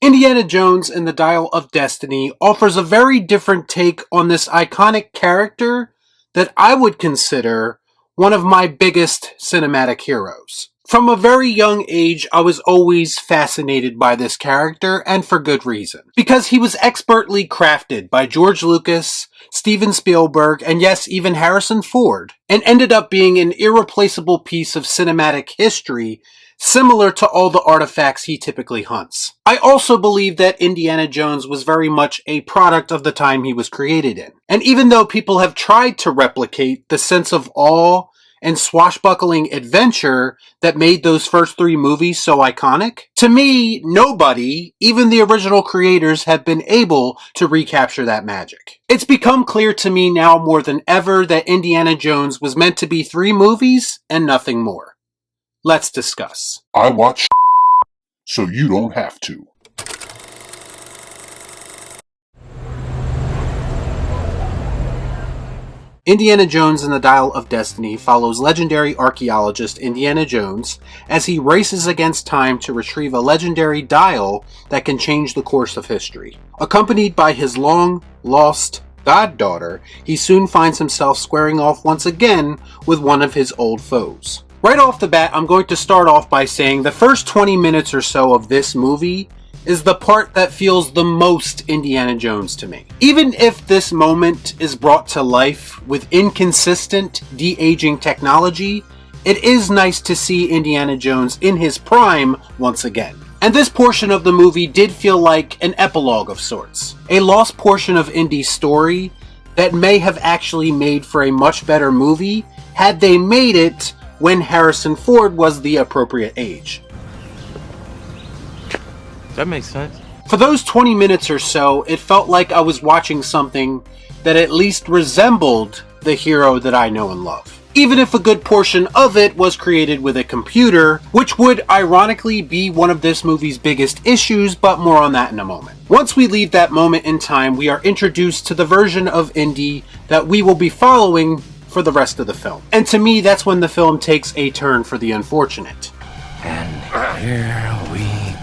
Indiana Jones and the Dial of Destiny offers a very different take on this iconic character that I would consider one of my biggest cinematic heroes. From a very young age, I was always fascinated by this character, and for good reason. Because he was expertly crafted by George Lucas, Steven Spielberg, and yes, even Harrison Ford, and ended up being an irreplaceable piece of cinematic history similar to all the artifacts he typically hunts. I also believe that Indiana Jones was very much a product of the time he was created in. And even though people have tried to replicate the sense of awe and swashbuckling adventure that made those first three movies so iconic, to me, nobody, even the original creators, have been able to recapture that magic. It's become clear to me now more than ever that Indiana Jones was meant to be 3 movies and nothing more. Let's discuss. I watch so you don't have to. Indiana Jones and the Dial of Destiny follows legendary archaeologist Indiana Jones as he races against time to retrieve a legendary dial that can change the course of history. Accompanied by his long-lost goddaughter, he soon finds himself squaring off once again with one of his old foes. Right off the bat, I'm going to start off by saying the first 20 minutes or so of this movie is the part that feels the most Indiana Jones to me. Even if this moment is brought to life with inconsistent, de-aging technology, it is nice to see Indiana Jones in his prime once again. And this portion of the movie did feel like an epilogue of sorts. A lost portion of Indy's story that may have actually made for a much better movie had they made it when Harrison Ford was the appropriate age. That makes sense. For those 20 minutes or so, it felt like I was watching something that at least resembled the hero that I know and love. Even if a good portion of it was created with a computer, which would ironically be one of this movie's biggest issues, but more on that in a moment. Once we leave that moment in time, we are introduced to the version of Indy that we will be following for the rest of the film. And to me, that's when the film takes a turn for the unfortunate. And here we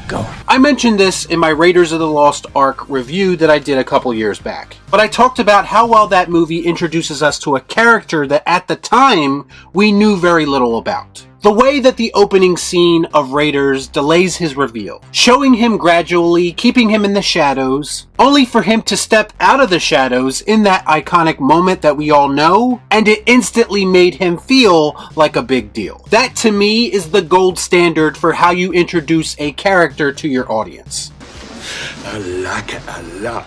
go. I mentioned this in my Raiders of the Lost Ark review that I did a couple years back. But I talked about how well that movie introduces us to a character that at the time we knew very little about. The way that the opening scene of Raiders delays his reveal, showing him gradually, keeping him in the shadows, only for him to step out of the shadows in that iconic moment that we all know, and it instantly made him feel like a big deal. That to me is the gold standard for how you introduce a character to your audience. I like it a lot.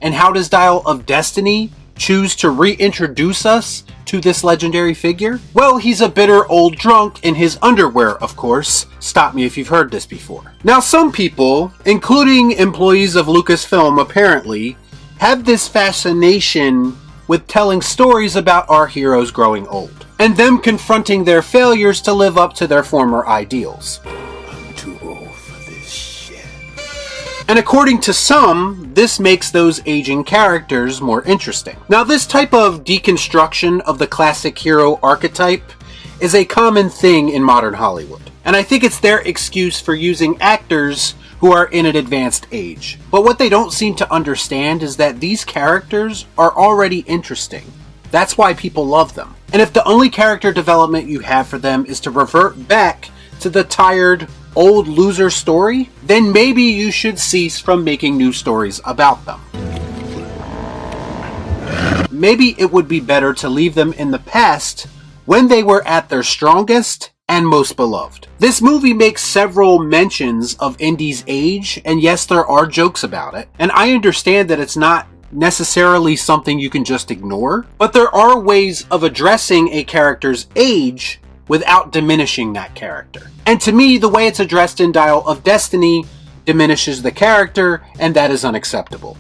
And how does Dial of Destiny choose to reintroduce us to this legendary figure? Well, he's a bitter old drunk in his underwear, of course. Stop me if you've heard this before. Now, some people, including employees of Lucasfilm apparently, have this fascination with telling stories about our heroes growing old, and them confronting their failures to live up to their former ideals. I'm too old for this shit. And according to some, this makes those aging characters more interesting. Now, this type of deconstruction of the classic hero archetype is a common thing in modern Hollywood. And I think it's their excuse for using actors who are in an advanced age. But what they don't seem to understand is that these characters are already interesting. That's why people love them. And if the only character development you have for them is to revert back to the tired, old loser story, then maybe you should cease from making new stories about them. Maybe it would be better to leave them in the past when they were at their strongest and most beloved. This movie makes several mentions of Indy's age, and yes, there are jokes about it, and I understand that it's not necessarily something you can just ignore, but there are ways of addressing a character's age without diminishing that character. And to me, the way it's addressed in Dial of Destiny diminishes the character, and that is unacceptable.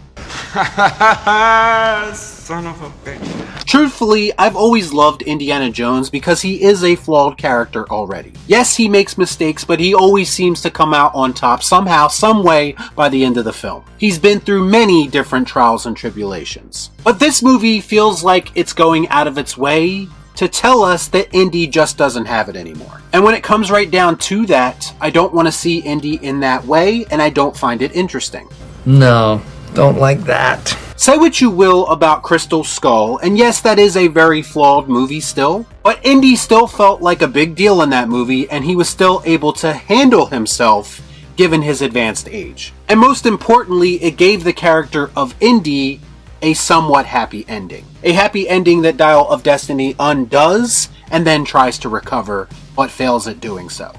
Son of a bitch. Truthfully, I've always loved Indiana Jones because he is a flawed character already. Yes, he makes mistakes, but he always seems to come out on top somehow, some way by the end of the film. He's been through many different trials and tribulations. But this movie feels like it's going out of its way to tell us that Indy just doesn't have it anymore. And when it comes right down to that, I don't want to see Indy in that way, and I don't find it interesting. No, don't like that. Say what you will about Crystal Skull, and yes, that is a very flawed movie still, but Indy still felt like a big deal in that movie, and he was still able to handle himself given his advanced age. And most importantly, it gave the character of Indy a somewhat happy ending. A happy ending that Dial of Destiny undoes and then tries to recover, but fails at doing so.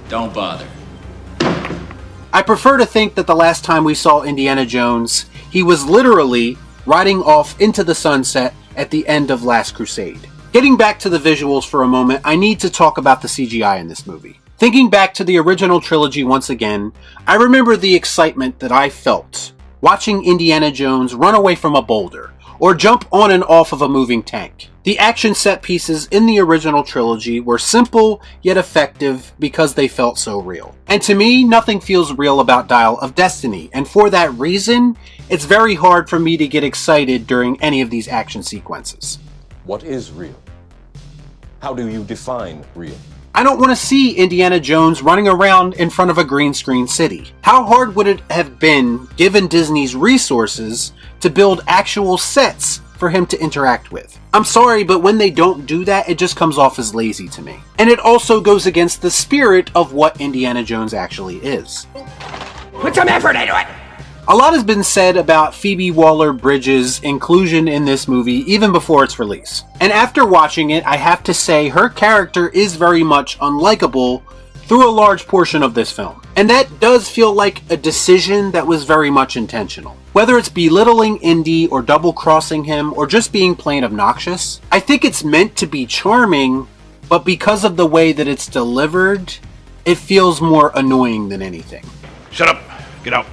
Don't bother. I prefer to think that the last time we saw Indiana Jones, he was literally riding off into the sunset at the end of Last Crusade. Getting back to the visuals for a moment, I need to talk about the CGI in this movie. Thinking back to the original trilogy once again, I remember the excitement that I felt watching Indiana Jones run away from a boulder, or jump on and off of a moving tank. The action set pieces in the original trilogy were simple yet effective because they felt so real. And to me, nothing feels real about Dial of Destiny, and for that reason, it's very hard for me to get excited during any of these action sequences. What is real? How do you define real? I don't want to see Indiana Jones running around in front of a green screen city. How hard would it have been, given Disney's resources, to build actual sets for him to interact with? I'm sorry, but when they don't do that, it just comes off as lazy to me. And it also goes against the spirit of what Indiana Jones actually is. Put some effort into it! A lot has been said about Phoebe Waller-Bridge's inclusion in this movie even before its release. And after watching it, I have to say her character is very much unlikable through a large portion of this film. And that does feel like a decision that was very much intentional. Whether it's belittling Indy or double-crossing him or just being plain obnoxious, I think it's meant to be charming, but because of the way that it's delivered, it feels more annoying than anything. Shut up. Get out.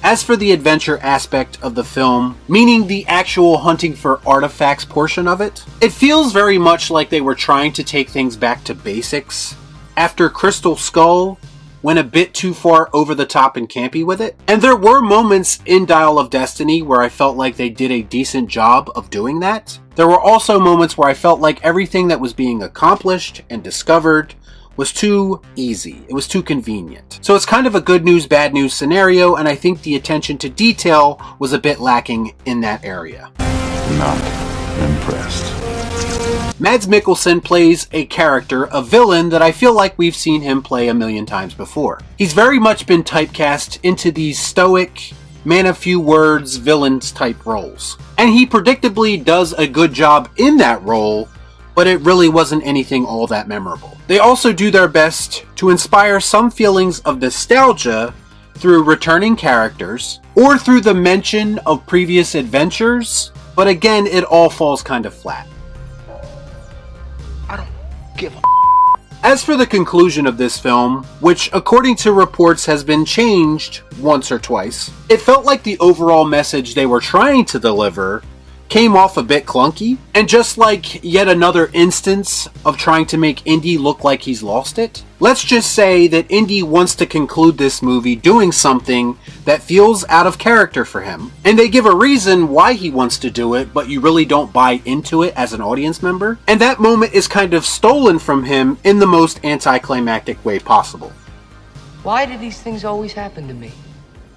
As for the adventure aspect of the film, meaning the actual hunting for artifacts portion of it, it feels very much like they were trying to take things back to basics after Crystal Skull went a bit too far over the top and campy with it. And there were moments in Dial of Destiny where I felt like they did a decent job of doing that. There were also moments where I felt like everything that was being accomplished and discovered was too easy. It was too convenient. So it's kind of a good news, bad news scenario, and I think the attention to detail was a bit lacking in that area. Not impressed. Mads Mikkelsen plays a character, a villain, that I feel like we've seen him play a million times before. He's very much been typecast into these stoic, man of few words, villains type roles. And he predictably does a good job in that role, but it really wasn't anything all that memorable. They also do their best to inspire some feelings of nostalgia through returning characters, or through the mention of previous adventures, but again, it all falls kind of flat. I don't give a As for the conclusion of this film, which according to reports has been changed once or twice, it felt like the overall message they were trying to deliver came off a bit clunky, and just like yet another instance of trying to make Indy look like he's lost it. Let's just say that Indy wants to conclude this movie doing something that feels out of character for him, and they give a reason why he wants to do it, but you really don't buy into it as an audience member, and that moment is kind of stolen from him in the most anticlimactic way possible. Why do these things always happen to me?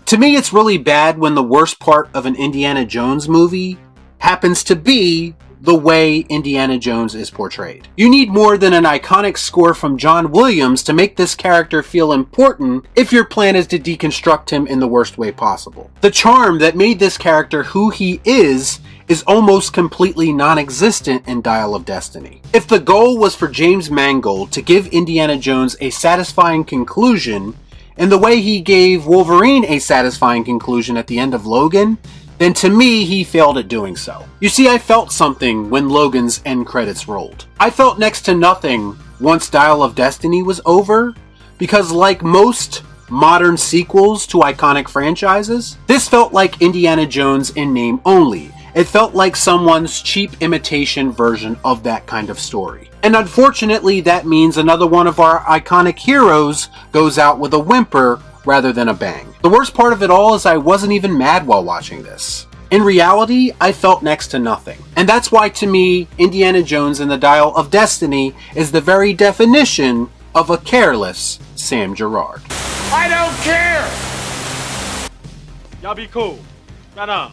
To me, it's really bad when the worst part of an Indiana Jones movie happens to be the way Indiana Jones is portrayed. You need more than an iconic score from John Williams to make this character feel important if your plan is to deconstruct him in the worst way possible. The charm that made this character who he is almost completely non-existent in Dial of Destiny. If the goal was for James Mangold to give Indiana Jones a satisfying conclusion, in the way he gave Wolverine a satisfying conclusion at the end of Logan, then to me, he failed at doing so. You see, I felt something when Logan's end credits rolled. I felt next to nothing once Dial of Destiny was over, because like most modern sequels to iconic franchises, this felt like Indiana Jones in name only. It felt like someone's cheap imitation version of that kind of story. And unfortunately, that means another one of our iconic heroes goes out with a whimper rather than a bang. The worst part of it all is I wasn't even mad while watching this. In reality, I felt next to nothing. And that's why to me, Indiana Jones and the Dial of Destiny is the very definition of a careless Sam Gerard. I don't care! Y'all be cool. Right on.